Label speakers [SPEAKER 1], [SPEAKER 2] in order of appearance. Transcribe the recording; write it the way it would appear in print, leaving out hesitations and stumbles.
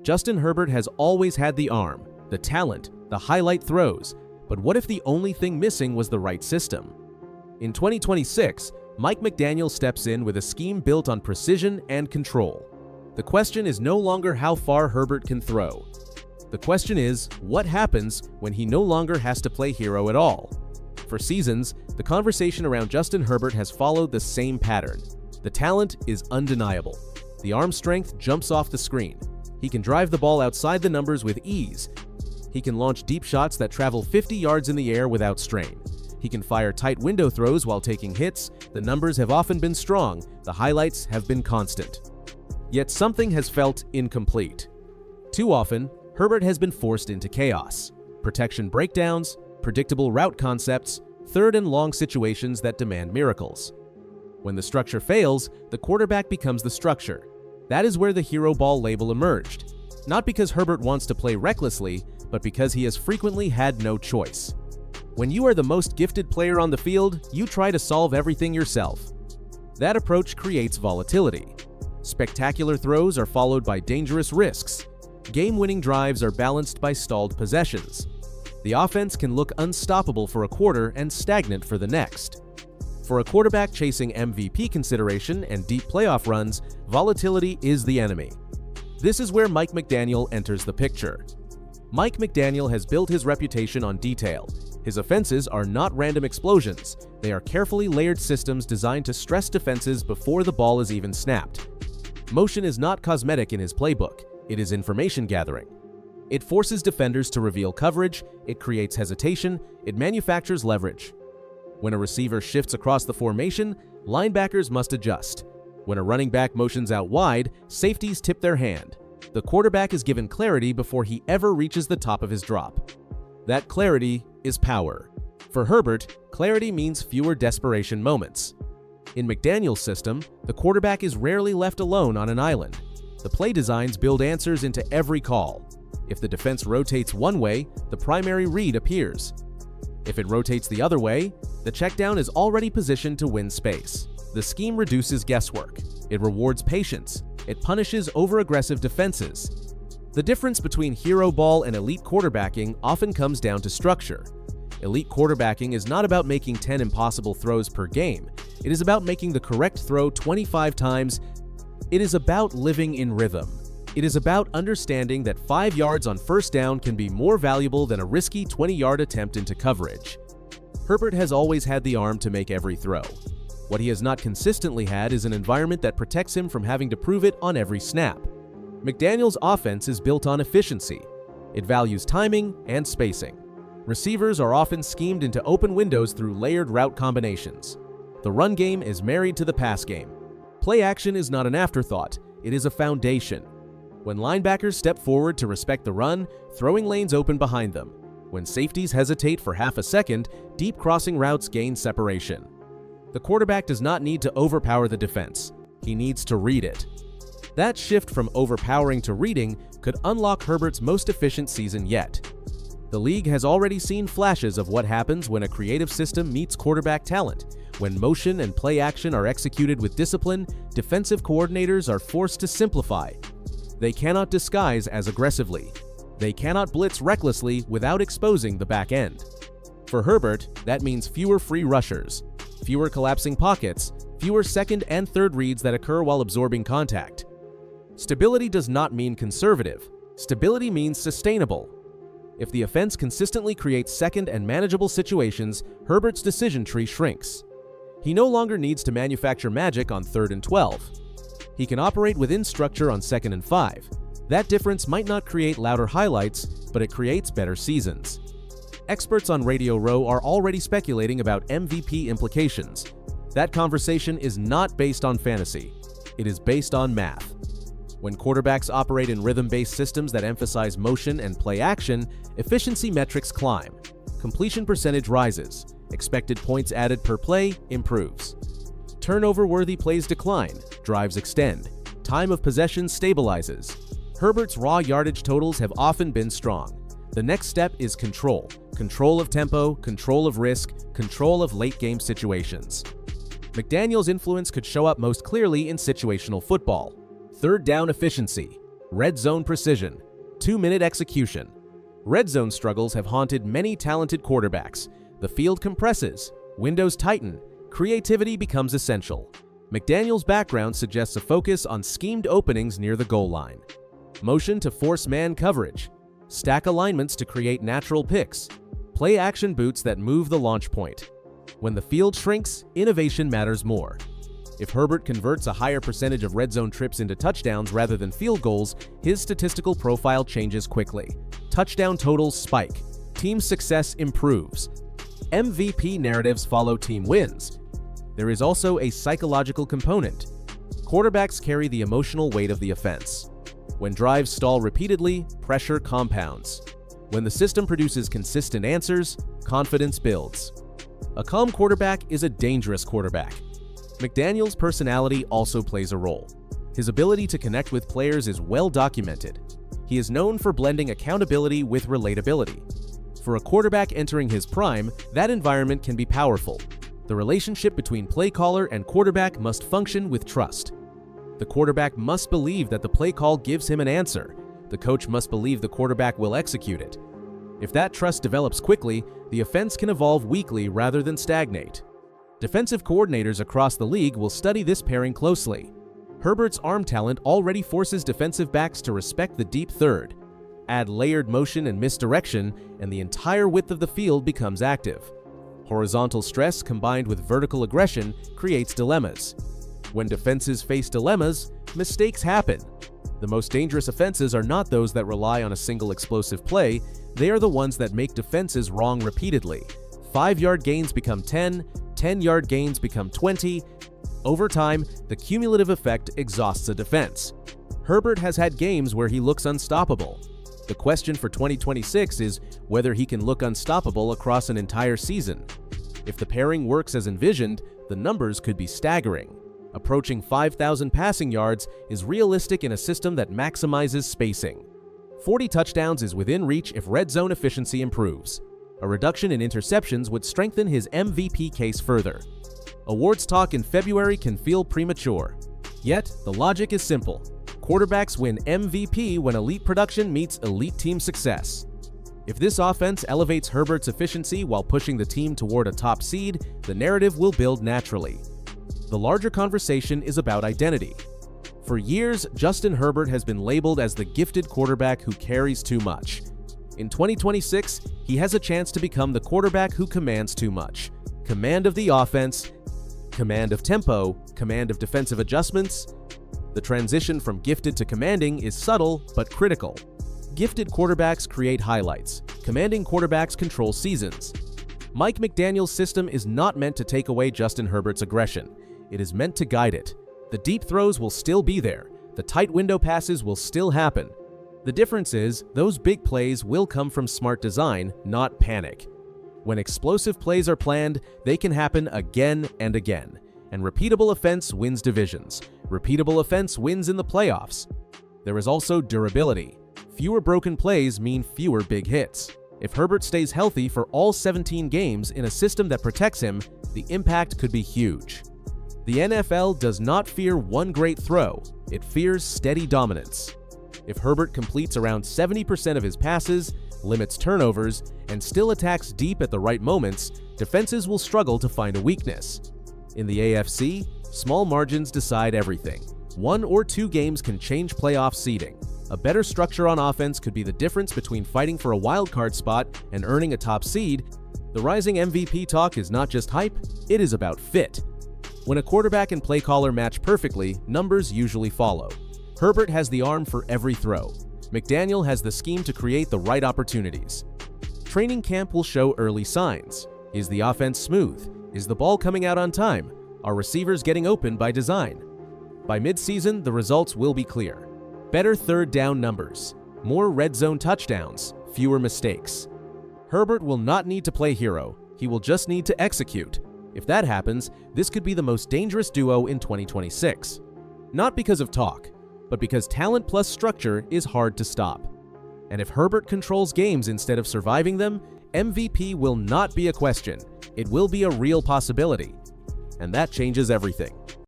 [SPEAKER 1] Justin Herbert has always had the arm, the talent, the highlight throws, but what if the only thing missing was the right system? In 2026, Mike McDaniel steps in with a scheme built on precision and control. The question is no longer how far Herbert can throw. The question is, what happens when he no longer has to play hero at all? For seasons, the conversation around Justin Herbert has followed the same pattern. The talent is undeniable. The arm strength jumps off the screen. He can drive the ball outside the numbers with ease. He can launch deep shots that travel 50 yards in the air without strain. He can fire tight window throws while taking hits. The numbers have often been strong. The highlights have been constant. Yet something has felt incomplete. Too often, Herbert has been forced into chaos. Protection breakdowns, predictable route concepts, third and long situations that demand miracles. When the structure fails, the quarterback becomes the structure. That is where the hero ball label emerged. Not because Herbert wants to play recklessly, but because he has frequently had no choice. When you are the most gifted player on the field, you try to solve everything yourself. That approach creates volatility. Spectacular throws are followed by dangerous risks. Game-winning drives are balanced by stalled possessions. The offense can look unstoppable for a quarter and stagnant for the next. For a quarterback chasing MVP consideration and deep playoff runs, volatility is the enemy. This is where Mike McDaniel enters the picture. Mike McDaniel has built his reputation on detail. His offenses are not random explosions. They are carefully layered systems designed to stress defenses before the ball is even snapped. Motion is not cosmetic in his playbook. It is information gathering. It forces defenders to reveal coverage, it creates hesitation, it manufactures leverage. When a receiver shifts across the formation, linebackers must adjust. When a running back motions out wide, safeties tip their hand. The quarterback is given clarity before he ever reaches the top of his drop. That clarity is power. For Herbert, clarity means fewer desperation moments. In McDaniel's system, the quarterback is rarely left alone on an island. The play designs build answers into every call. If the defense rotates one way, the primary read appears. If it rotates the other way, the checkdown is already positioned to win space. The scheme reduces guesswork. It rewards patience. It punishes over-aggressive defenses. The difference between hero ball and elite quarterbacking often comes down to structure. Elite quarterbacking is not about making 10 impossible throws per game. It is about making the correct throw 25 times. It is about living in rhythm. It is about understanding that 5 yards on first down can be more valuable than a risky 20-yard attempt into coverage. Herbert has always had the arm to make every throw. What he has not consistently had is an environment that protects him from having to prove it on every snap. McDaniel's offense is built on efficiency. It values timing and spacing. Receivers are often schemed into open windows through layered route combinations. The run game is married to the pass game. Play action is not an afterthought, it is a foundation. When linebackers step forward to respect the run, throwing lanes open behind them. When safeties hesitate for half a second, deep crossing routes gain separation. The quarterback does not need to overpower the defense. He needs to read it. That shift from overpowering to reading could unlock Herbert's most efficient season yet. The league has already seen flashes of what happens when a creative system meets quarterback talent. When motion and play action are executed with discipline, defensive coordinators are forced to simplify. They cannot disguise as aggressively. They cannot blitz recklessly without exposing the back end. For Herbert, that means fewer free rushers, fewer collapsing pockets, fewer second and third reads that occur while absorbing contact. Stability does not mean conservative. Stability means sustainable. If the offense consistently creates second and manageable situations, Herbert's decision tree shrinks. He no longer needs to manufacture magic on 3rd and 12. He can operate within structure on 2nd and 5. That difference might not create louder highlights, but it creates better seasons. Experts on Radio Row are already speculating about MVP implications. That conversation is not based on fantasy. It is based on math. When quarterbacks operate in rhythm-based systems that emphasize motion and play action, efficiency metrics climb. Completion percentage rises. Expected points added per play improves. Turnover-worthy plays decline. Drives extend. Time of possession stabilizes. Herbert's raw yardage totals have often been strong. The next step is control. Control of tempo, control of risk, control of late-game situations. McDaniel's influence could show up most clearly in situational football. 3rd down efficiency. Red zone precision, 2-minute execution. Red zone struggles have haunted many talented quarterbacks. The field compresses, windows tighten, creativity becomes essential. McDaniel's background suggests a focus on schemed openings near the goal line. Motion to force man coverage. Stack alignments to create natural picks. Play action boots that move the launch point. When the field shrinks, innovation matters more. If Herbert converts a higher percentage of red zone trips into touchdowns rather than field goals, his statistical profile changes quickly. Touchdown totals spike. Team success improves. MVP narratives follow team wins. There is also a psychological component. Quarterbacks carry the emotional weight of the offense. When drives stall repeatedly, pressure compounds. When the system produces consistent answers, confidence builds. A calm quarterback is a dangerous quarterback. McDaniel's personality also plays a role. His ability to connect with players is well documented. He is known for blending accountability with relatability. For a quarterback entering his prime, that environment can be powerful. The relationship between play caller and quarterback must function with trust. The quarterback must believe that the play call gives him an answer. The coach must believe the quarterback will execute it. If that trust develops quickly, the offense can evolve weekly rather than stagnate. Defensive coordinators across the league will study this pairing closely. Herbert's arm talent already forces defensive backs to respect the deep third. Add layered motion and misdirection, and the entire width of the field becomes active. Horizontal stress combined with vertical aggression creates dilemmas. When defenses face dilemmas, mistakes happen. The most dangerous offenses are not those that rely on a single explosive play, they are the ones that make defenses wrong repeatedly. 5-yard gains become 10, 10-yard gains become 20. Over time, the cumulative effect exhausts a defense. Herbert has had games where he looks unstoppable. The question for 2026 is whether he can look unstoppable across an entire season. If the pairing works as envisioned, the numbers could be staggering. Approaching 5,000 passing yards is realistic in a system that maximizes spacing. 40 touchdowns is within reach if red zone efficiency improves. A reduction in interceptions would strengthen his MVP case further. Awards talk in February can feel premature. Yet, the logic is simple. Quarterbacks win MVP when elite production meets elite team success. If this offense elevates Herbert's efficiency while pushing the team toward a top seed, the narrative will build naturally. The larger conversation is about identity. For years, Justin Herbert has been labeled as the gifted quarterback who carries too much. In 2026, he has a chance to become the quarterback who commands too much. Command of the offense, command of tempo, command of defensive adjustments. The transition from gifted to commanding is subtle but critical. Gifted quarterbacks create highlights. Commanding quarterbacks control seasons. Mike McDaniel's system is not meant to take away Justin Herbert's aggression. It is meant to guide it. The deep throws will still be there. The tight window passes will still happen. The difference is, those big plays will come from smart design, not panic. When explosive plays are planned, they can happen again and again. And repeatable offense wins divisions. Repeatable offense wins in the playoffs. There is also durability. Fewer broken plays mean fewer big hits. If Herbert stays healthy for all 17 games in a system that protects him, the impact could be huge. The NFL does not fear one great throw, it fears steady dominance. If Herbert completes around 70% of his passes, limits turnovers, and still attacks deep at the right moments, defenses will struggle to find a weakness. In the AFC, small margins decide everything. 1 or 2 games can change playoff seeding. A better structure on offense could be the difference between fighting for a wildcard spot and earning a top seed. The rising MVP talk is not just hype, it is about fit. When a quarterback and play caller match perfectly, numbers usually follow. Herbert has the arm for every throw. McDaniel has the scheme to create the right opportunities. Training camp will show early signs. Is the offense smooth? Is the ball coming out on time? Are receivers getting open by design? By midseason, the results will be clear. Better third down numbers, more red zone touchdowns, fewer mistakes. Herbert will not need to play hero, he will just need to execute. If that happens, this could be the most dangerous duo in 2026. Not because of talk, but because talent plus structure is hard to stop. And if Herbert controls games instead of surviving them, MVP will not be a question, it will be a real possibility. And that changes everything.